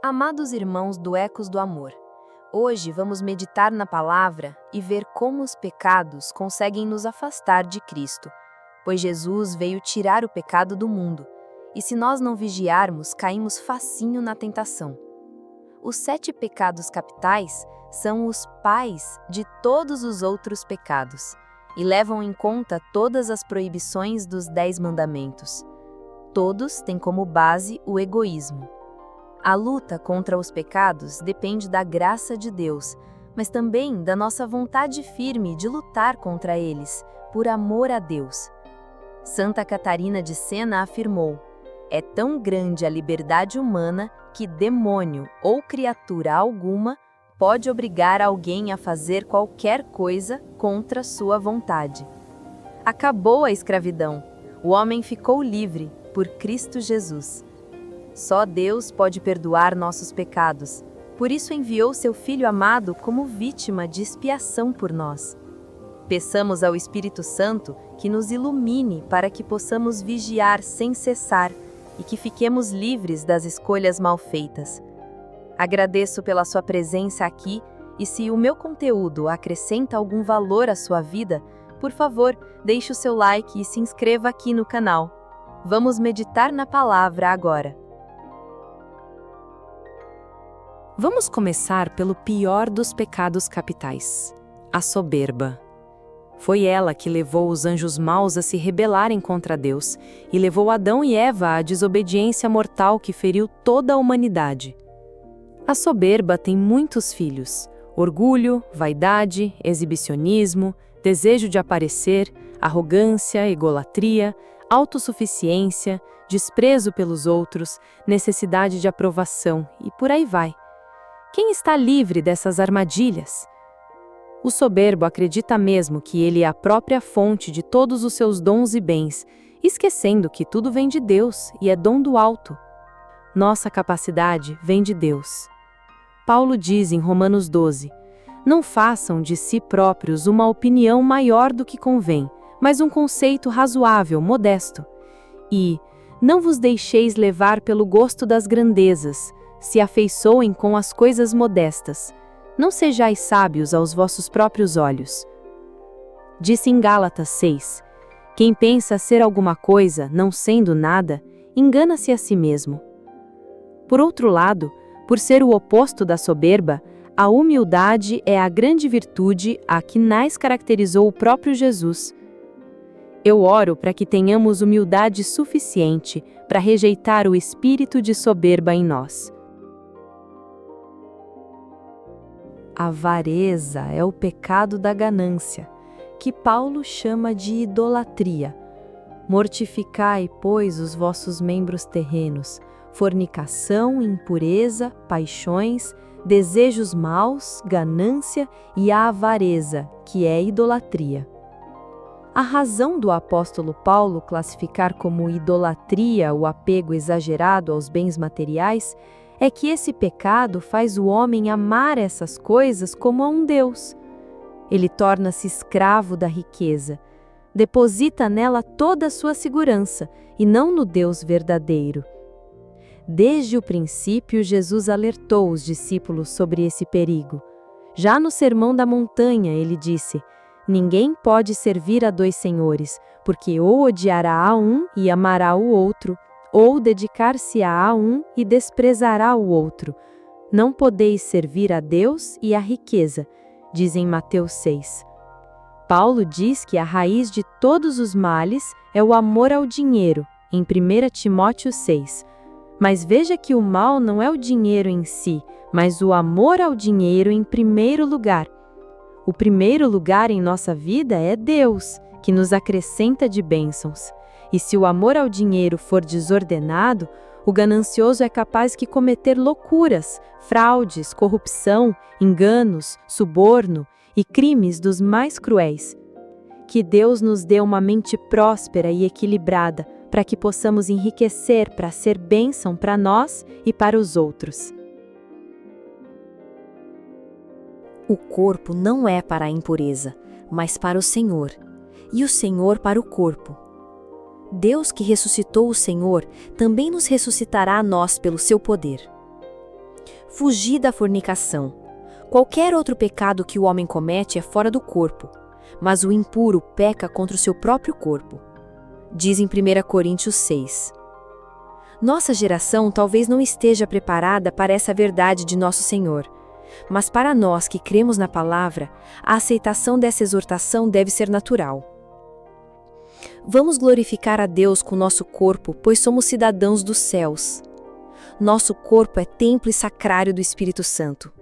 Amados irmãos do Ecos do Amor, hoje vamos meditar na palavra e ver como os pecados conseguem nos afastar de Cristo, pois Jesus veio tirar o pecado do mundo, e se nós não vigiarmos, caímos facinho na tentação. Os 7 pecados capitais são os pais de todos os outros pecados e levam em conta todas as proibições dos 10 mandamentos. Todos têm como base o egoísmo. A luta contra os pecados depende da graça de Deus, mas também da nossa vontade firme de lutar contra eles, por amor a Deus. Santa Catarina de Sena afirmou: "É tão grande a liberdade humana que demônio ou criatura alguma pode obrigar alguém a fazer qualquer coisa contra sua vontade." Acabou a escravidão. O homem ficou livre por Cristo Jesus. Só Deus pode perdoar nossos pecados. Por isso enviou seu Filho amado como vítima de expiação por nós. Peçamos ao Espírito Santo que nos ilumine para que possamos vigiar sem cessar e que fiquemos livres das escolhas mal feitas. Agradeço pela sua presença aqui e se o meu conteúdo acrescenta algum valor à sua vida, por favor, deixe o seu like e se inscreva aqui no canal. Vamos meditar na palavra agora. Vamos começar pelo pior dos pecados capitais, a soberba. Foi ela que levou os anjos maus a se rebelarem contra Deus e levou Adão e Eva à desobediência mortal que feriu toda a humanidade. A soberba tem muitos filhos: orgulho, vaidade, exibicionismo, desejo de aparecer, arrogância, egolatria, autossuficiência, desprezo pelos outros, necessidade de aprovação e por aí vai. Quem está livre dessas armadilhas? O soberbo acredita mesmo que ele é a própria fonte de todos os seus dons e bens, esquecendo que tudo vem de Deus e é dom do alto. Nossa capacidade vem de Deus. Paulo diz em Romanos 12: "Não façam de si próprios uma opinião maior do que convém, mas um conceito razoável, modesto. E não vos deixeis levar pelo gosto das grandezas, se afeiçoem com as coisas modestas. Não sejais sábios aos vossos próprios olhos." Disse em Gálatas 6: "Quem pensa ser alguma coisa, não sendo nada, engana-se a si mesmo." Por outro lado, por ser o oposto da soberba, a humildade é a grande virtude a que mais caracterizou o próprio Jesus. Eu oro para que tenhamos humildade suficiente para rejeitar o espírito de soberba em nós. A avareza é o pecado da ganância, que Paulo chama de idolatria. Mortificai, pois, os vossos membros terrenos: fornicação, impureza, paixões, desejos maus, ganância e a avareza, que é idolatria. A razão do apóstolo Paulo classificar como idolatria o apego exagerado aos bens materiais é que esse pecado faz o homem amar essas coisas como a um Deus. Ele torna-se escravo da riqueza, deposita nela toda a sua segurança e não no Deus verdadeiro. Desde o princípio, Jesus alertou os discípulos sobre esse perigo. Já no Sermão da Montanha, ele disse: "Ninguém pode servir a 2 senhores, porque ou odiará a um e amará o outro, ou dedicar-se-á a um e desprezará o outro. Não podeis servir a Deus e à riqueza", diz em Mateus 6. Paulo diz que a raiz de todos os males é o amor ao dinheiro, em 1 Timóteo 6. Mas veja que o mal não é o dinheiro em si, mas o amor ao dinheiro em primeiro lugar. O primeiro lugar em nossa vida é Deus, que nos acrescenta de bênçãos. E se o amor ao dinheiro for desordenado, o ganancioso é capaz de cometer loucuras, fraudes, corrupção, enganos, suborno e crimes dos mais cruéis. Que Deus nos dê uma mente próspera e equilibrada, para que possamos enriquecer para ser bênção para nós e para os outros. O corpo não é para a impureza, mas para o Senhor, e o Senhor para o corpo. Deus que ressuscitou o Senhor, também nos ressuscitará a nós pelo seu poder. Fugir da fornicação. Qualquer outro pecado que o homem comete é fora do corpo, mas o impuro peca contra o seu próprio corpo. Diz em 1 Coríntios 6. Nossa geração talvez não esteja preparada para essa verdade de nosso Senhor, mas para nós que cremos na palavra, a aceitação dessa exortação deve ser natural. Vamos glorificar a Deus com nosso corpo, pois somos cidadãos dos céus. Nosso corpo é templo e sacrário do Espírito Santo.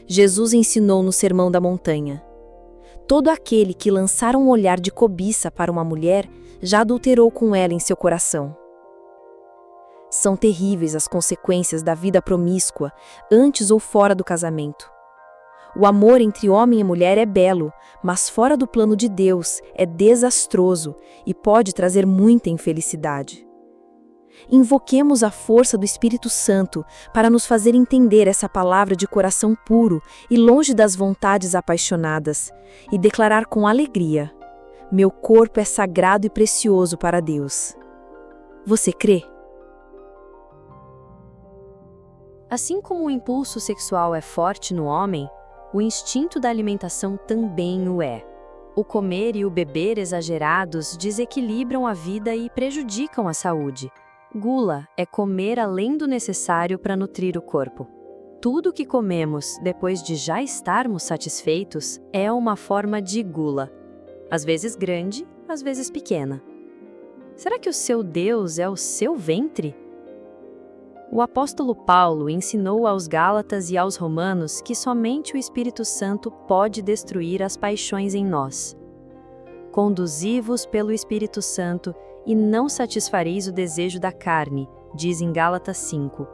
Jesus ensinou no Sermão da Montanha: todo aquele que lançar um olhar de cobiça para uma mulher já adulterou com ela em seu coração. São terríveis as consequências da vida promíscua, antes ou fora do casamento. O amor entre homem e mulher é belo, mas fora do plano de Deus é desastroso e pode trazer muita infelicidade. Invoquemos a força do Espírito Santo para nos fazer entender essa palavra de coração puro e longe das vontades apaixonadas, e declarar com alegria: meu corpo é sagrado e precioso para Deus. Você crê? Assim como o impulso sexual é forte no homem, o instinto da alimentação também o é. O comer e o beber exagerados desequilibram a vida e prejudicam a saúde. Gula é comer além do necessário para nutrir o corpo. Tudo o que comemos depois de já estarmos satisfeitos é uma forma de gula, às vezes grande, às vezes pequena. Será que o seu Deus é o seu ventre? O apóstolo Paulo ensinou aos Gálatas e aos Romanos que somente o Espírito Santo pode destruir as paixões em nós. Conduzi-vos pelo Espírito Santo e não satisfareis o desejo da carne, diz em Gálatas 5.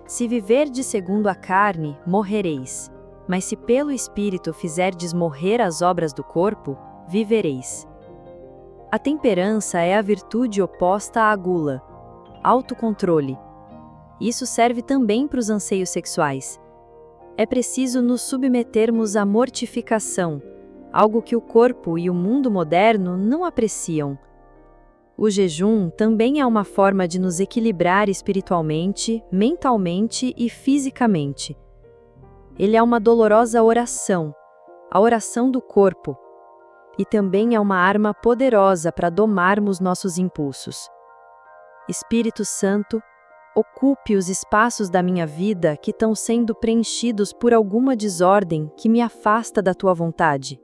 Se viverdes segundo a carne, morrereis, mas se pelo Espírito fizerdes morrer as obras do corpo, vivereis. A temperança é a virtude oposta à gula, autocontrole. Isso serve também para os anseios sexuais. É preciso nos submetermos à mortificação, algo que o corpo e o mundo moderno não apreciam. O jejum também é uma forma de nos equilibrar espiritualmente, mentalmente e fisicamente. Ele é uma dolorosa oração, a oração do corpo, e também é uma arma poderosa para domarmos nossos impulsos. Espírito Santo, ocupe os espaços da minha vida que estão sendo preenchidos por alguma desordem que me afasta da tua vontade.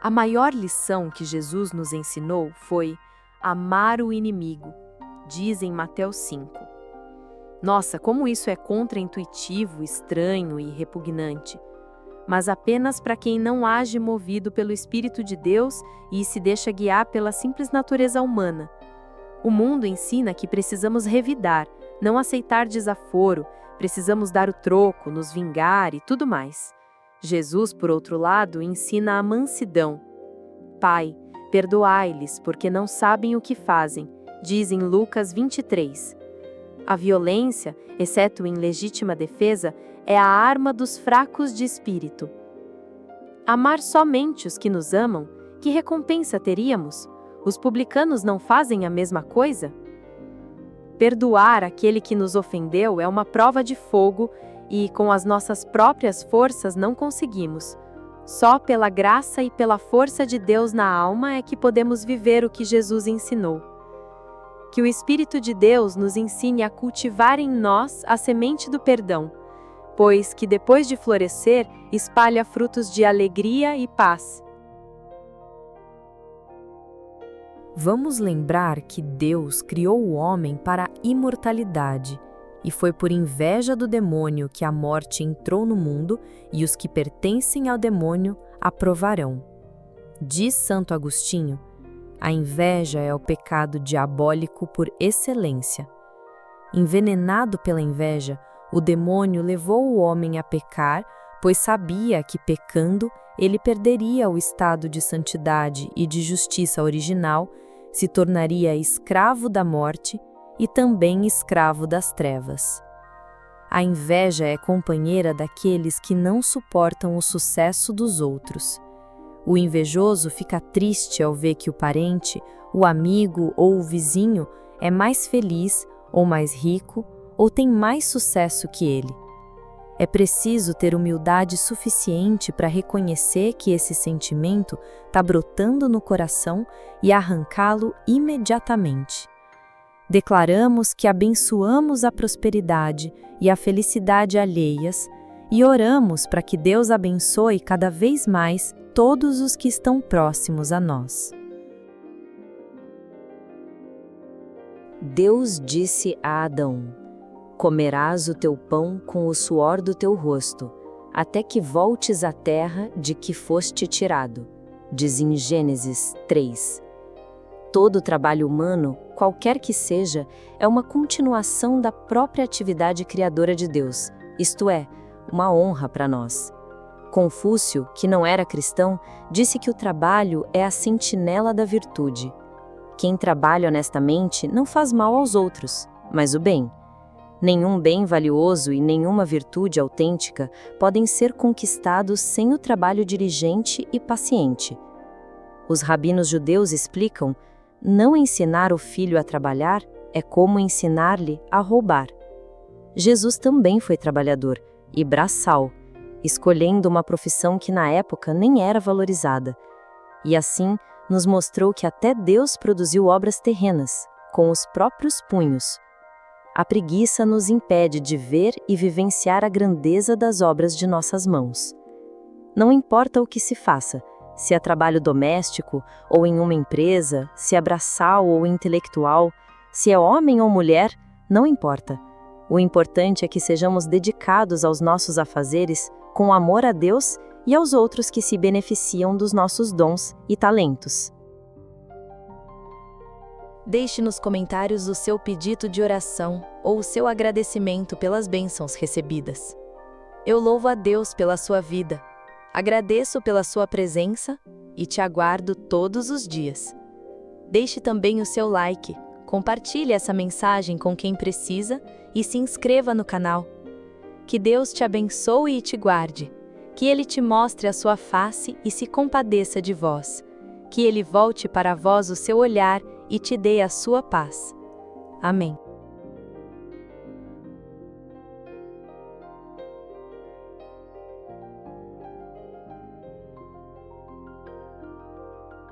A maior lição que Jesus nos ensinou foi amar o inimigo, diz em Mateus 5. Nossa, como isso é contraintuitivo, estranho e repugnante. Mas apenas para quem não age movido pelo Espírito de Deus e se deixa guiar pela simples natureza humana. O mundo ensina que precisamos revidar, não aceitar desaforo, precisamos dar o troco, nos vingar e tudo mais. Jesus, por outro lado, ensina a mansidão. Pai, perdoai-lhes, porque não sabem o que fazem, diz em Lucas 23. A violência, exceto em legítima defesa, é a arma dos fracos de espírito. Amar somente os que nos amam, que recompensa teríamos? Os publicanos não fazem a mesma coisa? Perdoar aquele que nos ofendeu é uma prova de fogo e, com as nossas próprias forças, não conseguimos. Só pela graça e pela força de Deus na alma é que podemos viver o que Jesus ensinou. Que o Espírito de Deus nos ensine a cultivar em nós a semente do perdão, pois que depois de florescer, espalha frutos de alegria e paz. Vamos lembrar que Deus criou o homem para a imortalidade, e foi por inveja do demônio que a morte entrou no mundo e os que pertencem ao demônio a provarão. Diz Santo Agostinho, a inveja é o pecado diabólico por excelência. Envenenado pela inveja, o demônio levou o homem a pecar, pois sabia que pecando, ele perderia o estado de santidade e de justiça original, se tornaria escravo da morte e também escravo das trevas. A inveja é companheira daqueles que não suportam o sucesso dos outros. O invejoso fica triste ao ver que o parente, o amigo ou o vizinho é mais feliz ou mais rico, ou tem mais sucesso que ele. É preciso ter humildade suficiente para reconhecer que esse sentimento está brotando no coração e arrancá-lo imediatamente. Declaramos que abençoamos a prosperidade e a felicidade alheias e oramos para que Deus abençoe cada vez mais todos os que estão próximos a nós. Deus disse a Adão: comerás o teu pão com o suor do teu rosto, até que voltes à terra de que foste tirado. Diz em Gênesis 3. Todo o trabalho humano, qualquer que seja, é uma continuação da própria atividade criadora de Deus, isto é, uma honra para nós. Confúcio, que não era cristão, disse que o trabalho é a sentinela da virtude. Quem trabalha honestamente não faz mal aos outros, mas o bem. Nenhum bem valioso e nenhuma virtude autêntica podem ser conquistados sem o trabalho diligente e paciente. Os rabinos judeus explicam: não ensinar o filho a trabalhar é como ensinar-lhe a roubar. Jesus também foi trabalhador e braçal, escolhendo uma profissão que na época nem era valorizada. E assim nos mostrou que até Deus produziu obras terrenas, com os próprios punhos. A preguiça nos impede de ver e vivenciar a grandeza das obras de nossas mãos. Não importa o que se faça, se é trabalho doméstico ou em uma empresa, se é braçal ou intelectual, se é homem ou mulher, não importa. O importante é que sejamos dedicados aos nossos afazeres com amor a Deus e aos outros que se beneficiam dos nossos dons e talentos. Deixe nos comentários o seu pedido de oração ou o seu agradecimento pelas bênçãos recebidas. Eu louvo a Deus pela sua vida, agradeço pela sua presença e te aguardo todos os dias. Deixe também o seu like, compartilhe essa mensagem com quem precisa e se inscreva no canal. Que Deus te abençoe e te guarde, que Ele te mostre a sua face e se compadeça de vós, que Ele volte para vós o seu olhar e te dê a sua paz. Amém.